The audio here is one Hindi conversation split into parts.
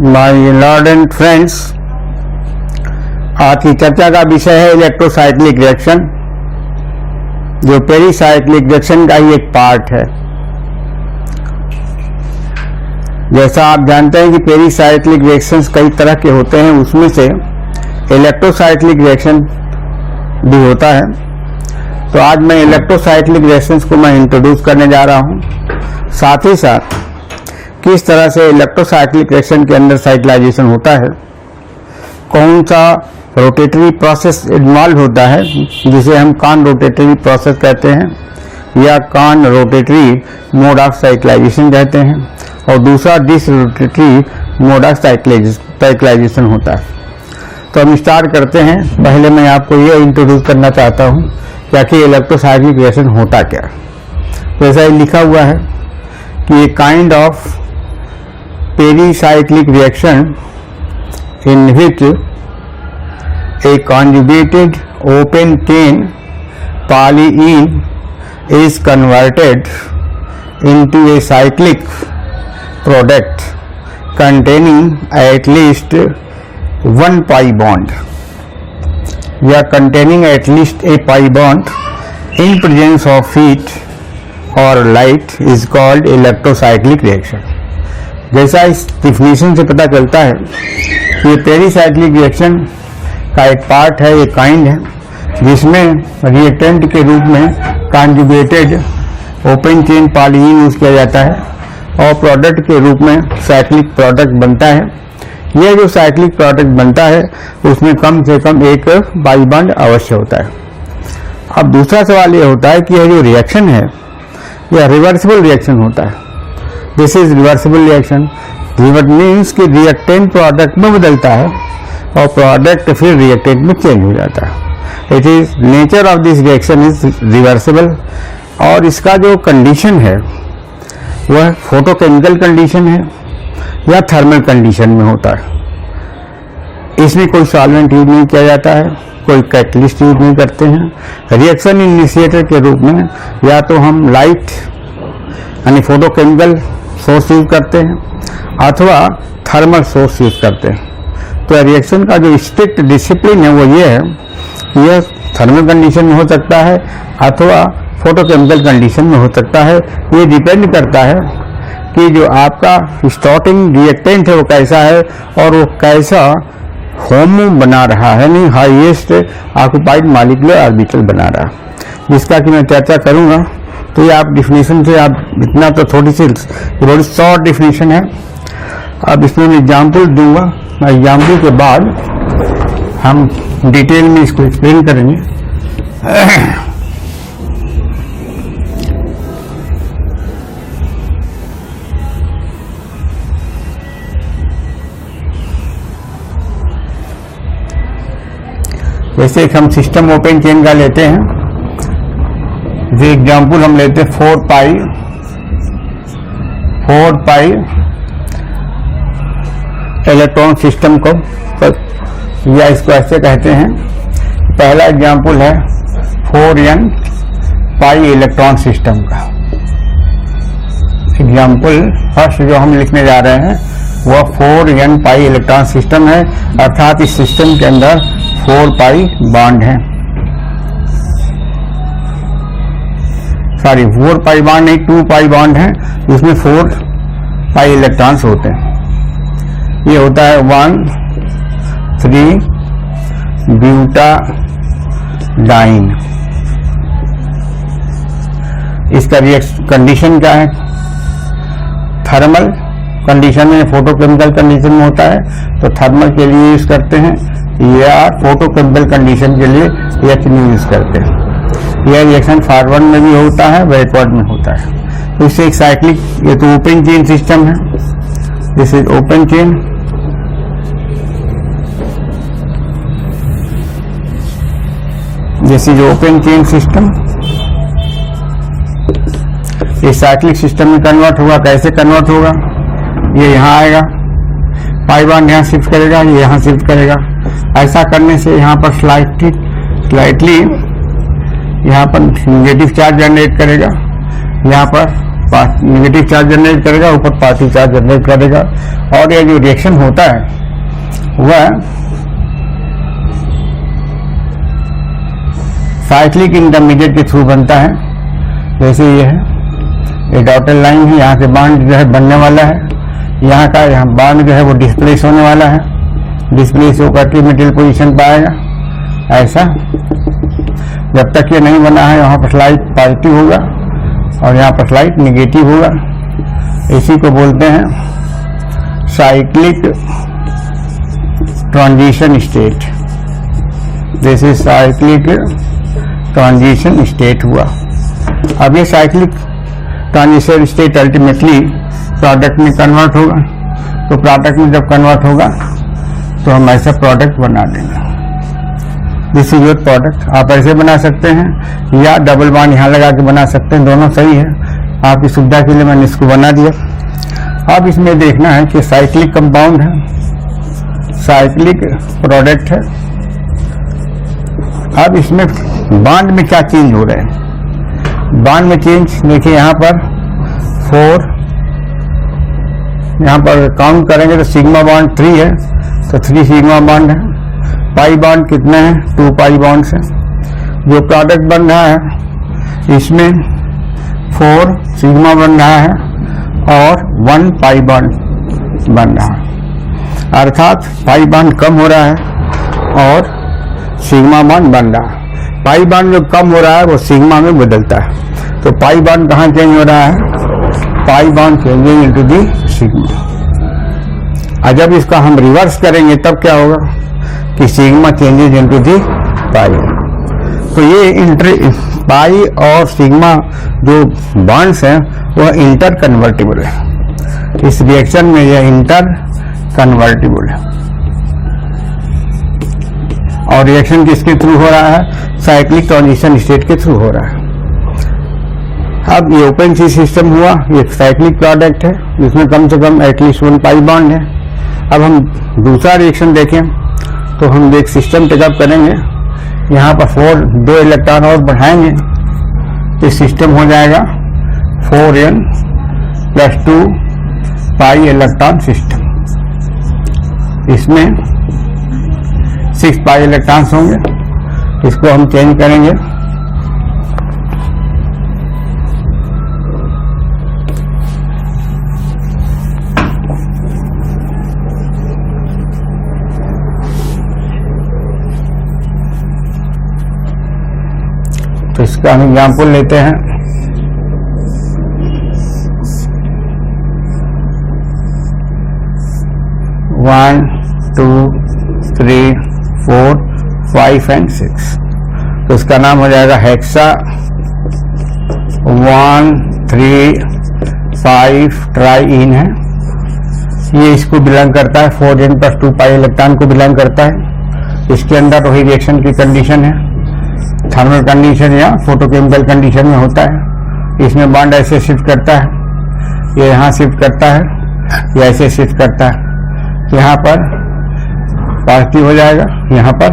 माय लॉर्ड एंड फ्रेंड्स, आज की चर्चा का विषय है इलेक्ट्रोसाइक्लिक रिएक्शन, जो पेरीसाइक्लिक रिएक्शन का ही एक पार्ट है। जैसा आप जानते हैं कि पेरीसाइक्लिक रिएक्शंस कई तरह के होते हैं, उसमें से इलेक्ट्रोसाइक्लिक रिएक्शन भी होता है। तो आज मैं इलेक्ट्रोसाइक्लिक रिएक्शंस को मैं इंट्रोड्यूस करने जा रहा हूं, साथ ही साथ किस तरह से इलेक्ट्रोसाइक्लिक रिएक्शन के अंदर साइक्लाइजेशन होता है, कौन सा रोटेटरी प्रोसेस इन्वॉल्व होता है जिसे हम कॉन रोटेटरी प्रोसेस कहते हैं या conrotatory mode of cyclization कहते हैं, और दूसरा disrotatory mode of cyclization होता है। तो हम स्टार्ट करते हैं। पहले मैं आपको ये इंट्रोड्यूस करना चाहता हूँ कि आखिर इलेक्ट्रोसाइक्लिक रिएक्शन होता क्या। तो ऐसा ही लिखा हुआ है कि a kind of pericyclic reaction in which a conjugated open chain polyene is converted into a cyclic product containing at least one pi bond या containing at least a pi bond in presence of heat or light is called electrocyclic reaction। जैसा इस डिफिनीशन से पता चलता है कि ये पेरीसाइक्लिक रिएक्शन का एक पार्ट है, एक काइंड है, जिसमें रिएक्टेंट के रूप में conjugated open chain Pauline use किया जाता है और प्रोडक्ट के रूप में साइक्लिक प्रोडक्ट बनता है। यह जो साइक्लिक प्रोडक्ट बनता है उसमें कम से कम एक पाई बॉन्ड अवश्य होता है। अब दूसरा सवाल यह होता है कि यह जो रिएक्शन है यह रिवर्सिबल रिएक्शन होता है। This is reversible reaction. Reverse means कि रिएक्टेंट प्रोडक्ट में बदलता है और प्रोडक्ट फिर रिएक्टेंट में चेंज हो जाता है। It is nature of this reaction is reversible. और इसका जो कंडीशन है वह फोटोकेमिकल कंडीशन है या थर्मल कंडीशन में होता है। इसमें कोई सॉल्वेंट यूज नहीं किया जाता है, कोई कैटलिस्ट यूज नहीं करते हैं। रिएक्शन इनिशिएटर के रूप में या तो हम लाइट यानी फोटोकेमिकल सोर्स यूज करते हैं अथवा थर्मल सोर्स यूज करते हैं। तो रिएक्शन का जो स्ट्रिक्ट डिसिप्लिन है वो ये है कि यह थर्मल कंडीशन में हो सकता है अथवा फोटोकेमिकल कंडीशन में हो सकता है। ये डिपेंड करता है कि जो आपका स्टार्टिंग रिएक्टेंट है वो कैसा है और वो कैसा होमो बना रहा है, यानी हाईएस्ट ऑक्युपाइड मॉलिक्यूलर ऑर्बिटल बना रहा है, जिसका कि मैं चर्चा करूंगा। तो ये आप डिफिनेशन से आप इतना तो थोड़ी शॉर्ट डिफिनेशन है। अब इसमें मैं एग्जाम्पल दूंगा, एग्जाम्पल के बाद हम डिटेल में इसको एक्सप्लेन करेंगे। जैसे एक हम सिस्टम ओपन चेन का लेते हैं, जो एग्जाम्पल हम लेते हैं 4 पाई इलेक्ट्रॉन सिस्टम को, या इसको ऐसे कहते हैं। पहला एग्जाम्पल है 4n पाई इलेक्ट्रॉन सिस्टम का। एग्जाम्पल फर्स्ट जो हम लिखने जा रहे हैं वह 4n पाई इलेक्ट्रॉन सिस्टम है, अर्थात इस सिस्टम के अंदर 4 पाई बॉन्ड है। 4 पाई बॉन्ड नहीं, 2 पाई बॉन्ड है, उसमें 4 पाई इलेक्ट्रॉन्स होते हैं। ये होता है 1,3 ब्यूटाडाइन। इसका कंडीशन क्या है? थर्मल कंडीशन में, फोटोकेमिकल कंडीशन में होता है तो थर्मल के लिए यूज करते हैं या फोटोकेमिकल कंडीशन के लिए रिएक्शन यूज करते हैं। यह रिएक्शन फॉरवर्ड में भी होता है, बैकवर्ड में होता है। तो इससे एक साइक्लिक, ये तो ओपन चेन सिस्टम है, this is open chain. This is open chain system. ये साइक्लिक सिस्टम में कन्वर्ट होगा। कैसे कन्वर्ट होगा? ये यहाँ आएगा, पाई बॉन्ड यहाँ शिफ्ट करेगा, ये यहाँ शिफ्ट करेगा। ऐसा करने से यहाँ पर स्लाइटली यहाँ पर नेगेटिव चार्ज जनरेट करेगा, यहाँ पर नेगेटिव चार्ज जनरेट करेगा, ऊपर पॉजिटिव चार्ज जनरेट करेगा। और ये जो रिएक्शन होता है वह साइक्लिक इंटरमीडिएट के थ्रू बनता है। जैसे ये है, ये डॉटेड लाइन है, यहाँ से बॉन्ड जो है बनने वाला है, यहाँ का यहाँ बॉन्ड जो है वो डिस्प्लेस होने वाला है, डिस्प्लेस होकर के मटेरियल पोजीशन पाएगा। ऐसा जब तक ये नहीं बना है यहाँ पर स्लाइड पॉजिटिव होगा और यहाँ पर स्लाइड निगेटिव होगा। इसी को बोलते हैं साइक्लिक ट्रांजिशन स्टेट। जैसे साइक्लिक ट्रांजिशन स्टेट हुआ। अब ये cyclic transition state ultimately product में कन्वर्ट होगा। तो प्रोडक्ट में जब कन्वर्ट होगा तो हम ऐसा प्रोडक्ट बना देंगे। This is your product. आप ऐसे बना सकते हैं या डबल बॉन्ड यहाँ लगा के बना सकते हैं, दोनों सही है। आपकी सुविधा के लिए मैंने इसको बना दिया। अब इसमें देखना है कि साइक्लिक कंपाउंड है, साइक्लिक प्रोडक्ट है। अब इसमें बॉन्ड में क्या चेंज हो रहा है? बॉन्ड में चेंज देखिए, यहाँ पर 4, यहाँ पर काउंट करेंगे तो सिग्मा बॉन्ड 3 है, तो 3 सिग्मा बॉन्ड है। पाई बॉन्ड कितने हैं? 2 पाई बॉन्ड है। जो प्रोडक्ट बन रहा है इसमें 4 सिग्मा बन रहा है और 1 पाई बॉन्ड बन रहा है, अर्थात पाई बॉन्ड कम हो रहा है और सिग्मा बॉन्ड बन रहा है। पाई बॉन्ड जो कम हो रहा है वो सिग्मा में बदलता है। तो पाई बॉन्ड कहाँ चेंज हो रहा है? Pi bond changing into the sigma. और जब इसका हम रिवर्स करेंगे तब क्या होगा कि सिग्मा चेंजेज इनटू दी पाई। तो ये पाई और सिग्मा जो बॉन्ड्स हैं वह इंटर कन्वर्टिबल है। इस रिएक्शन में यह इंटर कन्वर्टिबल है। और रिएक्शन किसके थ्रू हो रहा है? साइक्लिक ट्रांजिशन स्टेट के थ्रू हो रहा है। अब ये ओपन सी सिस्टम हुआ, ये साइक्लिक प्रोडक्ट है जिसमें कम से कम एटलीस्ट 1 पाई बॉन्ड है। अब हम दूसरा रिएक्शन देखें तो हम एक सिस्टम टेकअप करेंगे, यहाँ पर 2 इलेक्ट्रॉन और बढ़ाएंगे तो सिस्टम हो जाएगा 4n + 2 पाई इलेक्ट्रॉन सिस्टम। इसमें 6 पाई इलेक्ट्रॉन्स होंगे। इसको हम चेंज करेंगे, तो इसका हम एग्जाम्पल लेते हैं। One, 2, 3, 4, 5 and 6। तो इसका नाम हो जाएगा हेक्सा 1, 3, 5 ट्राईइन है। ये इसको बिलोंग करता है, 4n + 2 पाई इलेक्ट्रॉन को बिलोंग करता है। इसके अंदर वही रिएक्शन की कंडीशन है, थर्मल कंडीशन या फोटोकेमिकल कंडीशन में होता है। इसमें बॉन्ड ऐसे शिफ्ट करता है, ये यहाँ शिफ्ट करता है, ये ऐसे शिफ्ट करता है। यहाँ पर पॉजिटिव हो जाएगा, यहाँ पर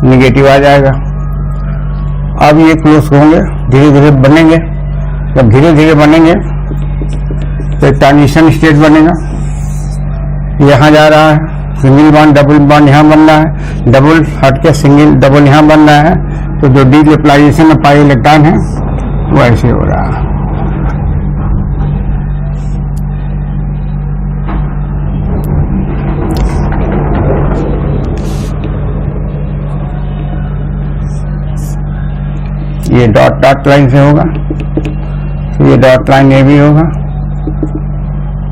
निगेटिव आ जाएगा। अब ये क्लोज होंगे, धीरे धीरे बनेंगे। जब धीरे धीरे बनेंगे तो एक ट्रांजिशन स्टेट बनेगा। यहाँ जा रहा है, सिंगल बॉन्ड डबल बॉन्ड यहाँ बन रहा है, डबल हट के सिंगल डबल यहाँ बन रहा है। तो जो डीलिपोलाइजेशन ऑफ पाई इलेक्ट्रॉन है वो ऐसे हो रहा है। ये डॉट लाइन से होगा, तो ये डॉट लाइन ये भी होगा,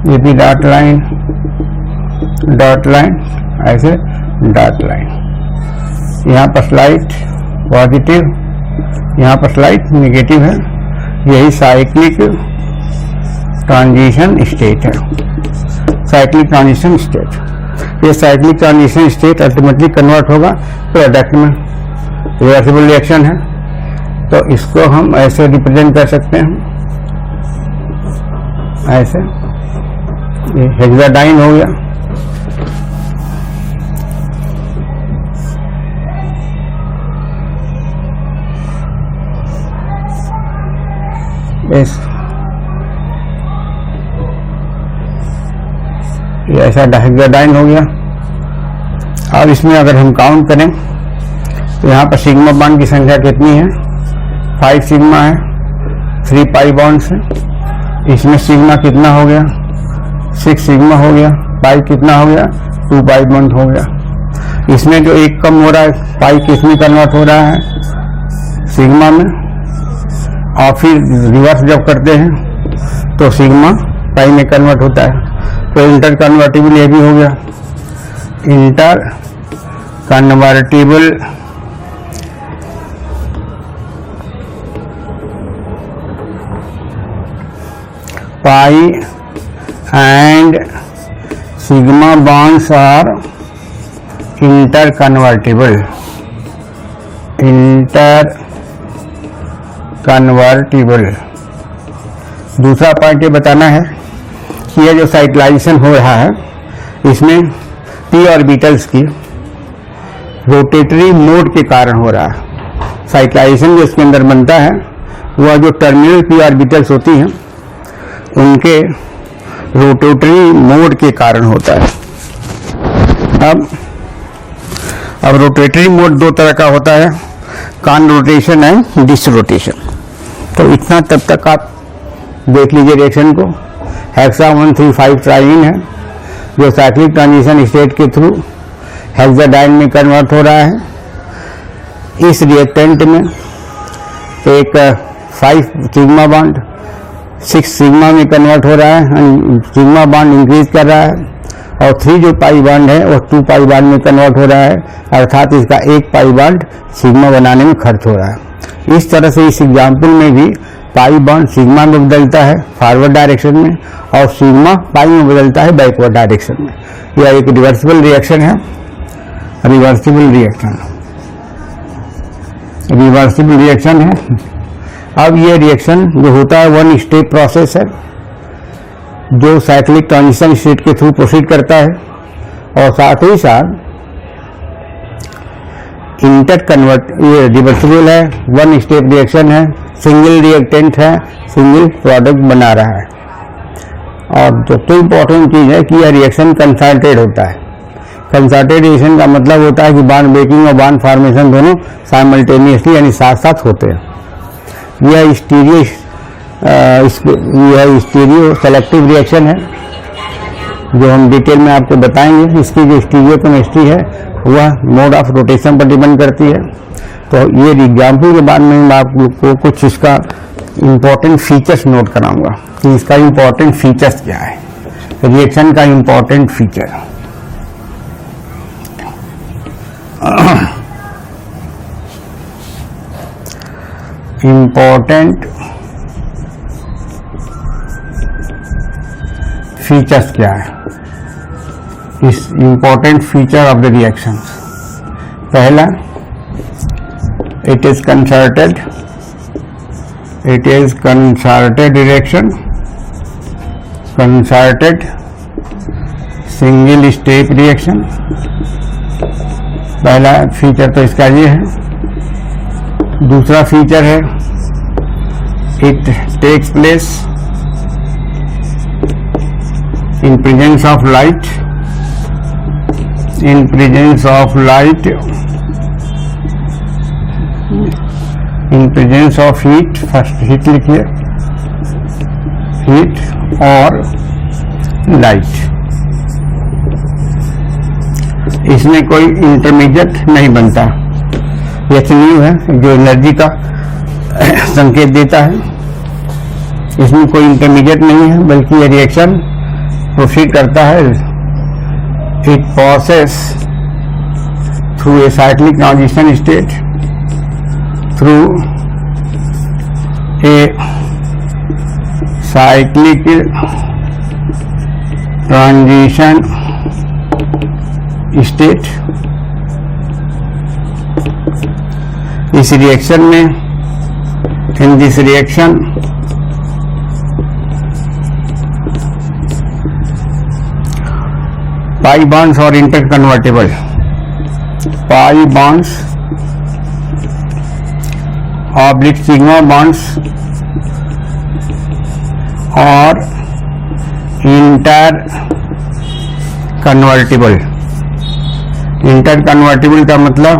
ये भी डॉट लाइन, ऐसे डॉट लाइन। यहाँ पर स्लाइड पॉजिटिव, यहाँ पर स्लाइड निगेटिव है। यही साइक्लिक ट्रांजिशन स्टेट है, साइक्लिक ट्रांजिशन स्टेट। ये cyclic transition state ultimately convert होगा प्रोडक्ट में। रिवर्सिबल रिएक्शन है, तो इसको हम ऐसे रिप्रेजेंट कर सकते हैं, ऐसे। ये हेक्साडाइन हो गया। ये ऐसा हेक्साडाइन हो गया। अब इसमें अगर हम काउंट करें तो यहाँ पर सिग्मा बॉन्ड की संख्या कितनी है? 5 सिग्मा है, 3 पाई बॉन्ड्स है। इसमें सिग्मा कितना हो गया? 6 सिग्मा हो गया। पाई कितना हो गया? 2 पाई बॉन्ड हो गया। इसमें जो एक कम हो रहा है, पाई किसमें कन्वर्ट हो रहा है? सिग्मा में। और फिर रिवर्स जब करते हैं तो सिग्मा पाई में कन्वर्ट होता है। तो इंटर कन्वर्टिबल ये भी हो गया। Interconvertible pi and sigma bonds are interconvertible. Interconvertible. दूसरा पॉइंट ये बताना है कि यह जो साइक्लाइजेशन हो रहा है इसमें पी ऑर्बिटल्स की रोटेटरी मोड के कारण हो रहा है। साइक्लाइजेशन जो इसके अंदर बनता है वह जो टर्मिनल पी ऑर्बिटल्स होती हैं उनके रोटेटरी मोड के कारण होता है। अब रोटेटरी मोड दो तरह का होता है, conrotation and disrotation. तो इतना तब तक आप देख लीजिए रिएक्शन को। हेक्सा 135 ट्राइन है जो साइक्लिक ट्रांजिशन स्टेट के थ्रू हेक्साडाइन में कन्वर्ट हो रहा है। इस रिएक्टेंट में एक 5 सिग्मा बॉन्ड 6 सिग्मा में कन्वर्ट हो रहा है, सिग्मा बॉन्ड इंक्रीज कर रहा है, और 3 जो पाई बॉन्ड है वो 2 पाई बॉन्ड में कन्वर्ट हो रहा है, अर्थात इसका 1 पाई बॉन्ड सिग्मा बनाने में खर्च हो रहा है। इस तरह से इस एग्जाम्पल में भी पाई बॉन्ड सिग्मा में बदलता है फॉरवर्ड डायरेक्शन में, और सिग्मा पाई में बदलता है बैकवर्ड डायरेक्शन में। यह एक रिवर्सिबल रिएक्शन है। रिवर्सिबल रिएक्शन है। अब ये रिएक्शन जो होता है 1 स्टेप प्रोसेस है जो साइक्लिक ट्रांजिशन स्टेट के थ्रू प्रोसीड करता है, और साथ ही साथ ये रिवर्सिबल है, 1 स्टेप रिएक्शन है, सिंगल रिएक्टेंट है, सिंगल प्रोडक्ट बना रहा है। और सबसे इम्पोर्टेंट चीज है कि यह रिएक्शन कंसंट्रेट होता है। कंसंट्रेट रिएक्शन का मतलब होता है कि बॉन्ड ब्रेकिंग और बॉन्ड फॉर्मेशन दोनों साइमल्टेनियसली यानी साथ साथ होते हैं। यह स्टीरियो सेलेक्टिव रिएक्शन है जो हम डिटेल में आपको बताएंगे। इसकी जो स्टीरियो केमिस्ट्री है वह मोड ऑफ रोटेशन पर डिपेंड करती है। तो ये एग्जाम्पल के बाद में मैं आप लोग को कुछ इसका इम्पोर्टेंट फीचर्स नोट कराऊंगा कि इसका इम्पोर्टेंट फीचर्स क्या है, रिएक्शन का इम्पोर्टेंट फीचर। इम्पोर्टेंट फीचर्स क्या है? इस important feature of the reactions, पहला it is concerted reaction, concerted single step reaction। पहला फीचर तो इसका ये है। दूसरा फीचर है it takes place in presence of light, in presence of heat। First heat लिखिए, हीट और लाइट। इसमें कोई इंटरमीडिएट नहीं बनता। एच न्यू है जो एनर्जी का संकेत देता है। इसमें कोई इंटरमीडिएट नहीं है, बल्कि ये रिएक्शन प्रोसीड करता है। It process through a cyclic transition state, through a cyclic transition state। इस रिएक्शन में, in this reaction pi bonds are interconvertible। pi bonds oblique sigma bonds or convertible. Inter convertible का मतलब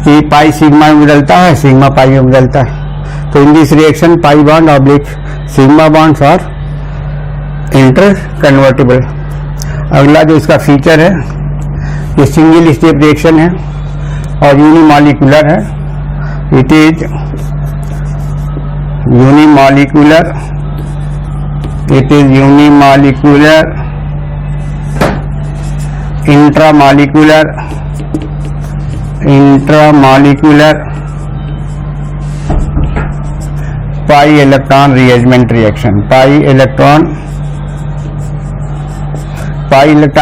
कि पाई सिग्मा में बदलता है, सिग्मा पाई में बदलता है। तो in this reaction pi bond oblique sigma bonds are interconvertible. अगला जो इसका फीचर है, ये सिंगल स्टेप रिएक्शन है और यूनिमॉलिक्यूलर है। It is unimolecular, it is unimolecular, intramolecular, intramolecular pi electron rearrangement reaction. Pi electron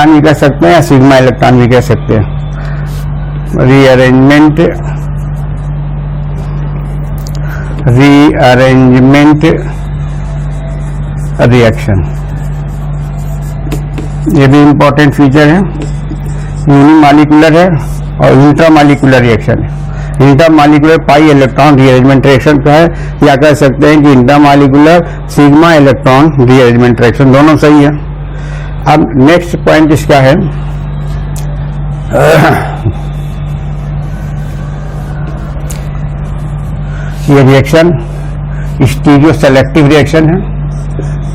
भी कह सकते हैं या सिग्मा इलेक्ट्रॉन भी कह सकते हैं। रीअरेंजमेंट रिएक्शन, ये भी इंपॉर्टेंट फीचर है। यूनिमॉलिक्यूलर है और इंट्रामॉलिक्यूलर रिएक्शन है। Intermolecular pi electron rearrangement reaction का है, या कह सकते हैं कि intermolecular sigma electron rearrangement reaction, दोनों सही है। अब नेक्स्ट पॉइंट इसका है ये रिएक्शन स्टीरियो सेलेक्टिव रिएक्शन है।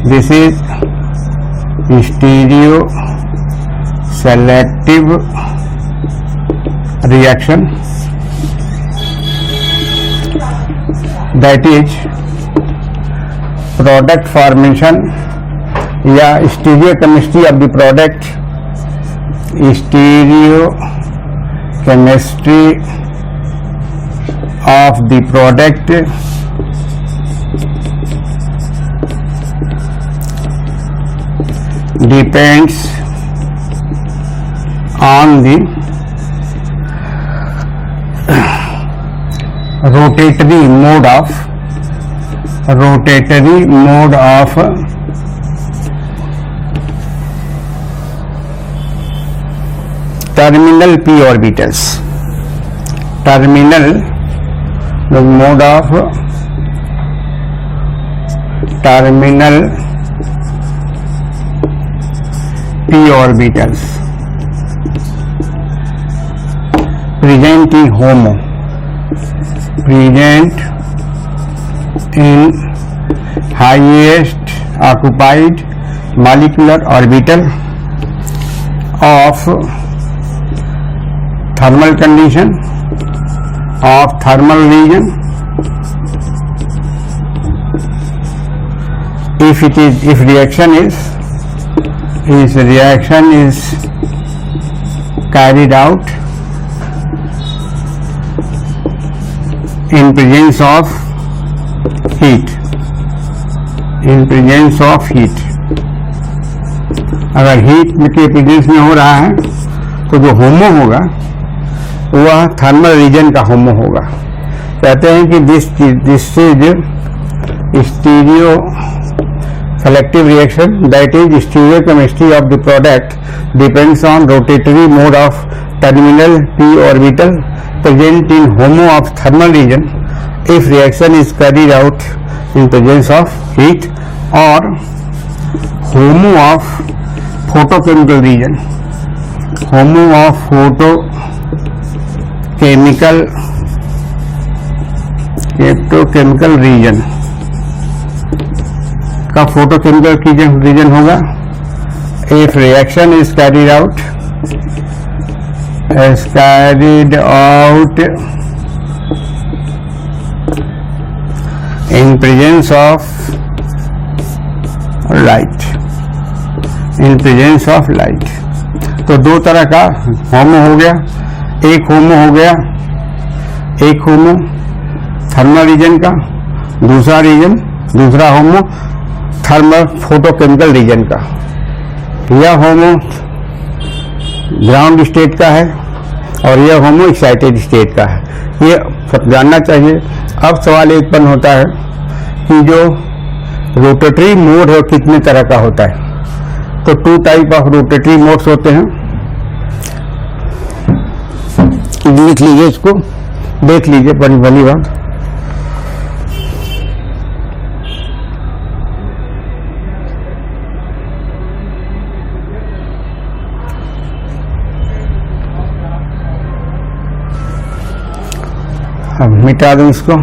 This is stereoselective reaction, that is product formation या stereochemistry of the product, stereochemistry of the product depends on the rotatory mode of terminal p orbitals, terminal the mode of terminal p orbitals present in HOMO, present in highest occupied molecular orbital of thermal condition of thermal region. If reaction is carried out in presence of heat, अगर हीट के प्रेजेंस में हो रहा है तो जो होमो होगा वह थर्मल रीजन का होमो होगा। कहते हैं कि this is stereoselective reaction, that is stereochemistry of the product depends on rotatory mode of terminal p orbital present in HOMO of thermal region if reaction is carried out in presence of heat, or HOMO of photochemical region, HOMO of photochemical region का photochemical region होगा। if reaction is carried out in presence of light, तो दो तरह का होमो हो गया। एक होमो थर्मल रीजन का, दूसरा होमो थर्मल फोटोकेमिकल रीजन का। यह होमो ग्राउंड स्टेट का है और यह होमो एक्साइटेड स्टेट का है। ये सब जानना चाहिए। अब सवाल एक उत्पन्न होता है कि जो रोटेटरी मोड है कितने तरह का होता है। तो 2 टाइप ऑफ रोटेटरी मोड्स होते हैं। लिख लीजिए, इसको देख लीजिए, बड़ी भली बात। अब मिटा दूं इसको।